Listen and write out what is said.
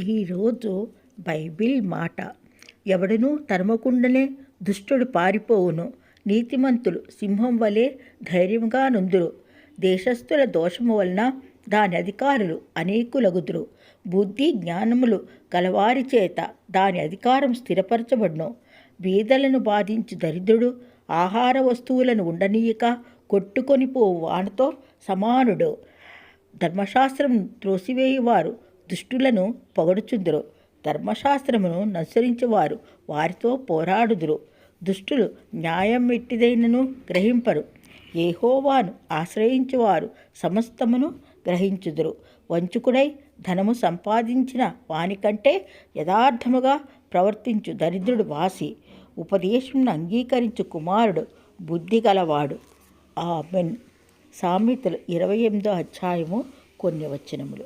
ఈరోజు బైబిల్ మాట, ఎవడనూ తరమకుండనే దుష్టుడు పారిపోవును, నీతిమంతులు సింహం వలె ధైర్యముగా నుందురు. దేశస్థుల దోషము వలన దాని అధికారులు అనేకులగుదురు. బుద్ధి జ్ఞానములు గలవారి చేత దాని అధికారం స్థిరపరచబడును. బీదలను బాధించు దరిద్రుడు ఆహార వస్తువులను ఉండనీయక కొట్టుకొని పోవు వానితో సమానుడు. ధర్మశాస్త్రం త్రోసివేయువారు దుష్టులను పొగడుచుందురు. ధర్మశాస్త్రమును ననుసరించువారు వారితో పోరాడుదురు. దుష్టులు న్యాయం ఎట్టిదైనను గ్రహింపరు. యెహోవాను ఆశ్రయించువారు సమస్తమును గ్రహించుదురు. వంచుకుడై ధనము సంపాదించిన వానికంటే యథార్థముగా ప్రవర్తించు దరిద్రుడు వాసి. ఉపదేశమును అంగీకరించు కుమారుడు బుద్ధి గలవాడు. ఆమెన్. సామెతలు 28వ అధ్యాయము కొన్ని వచనములు.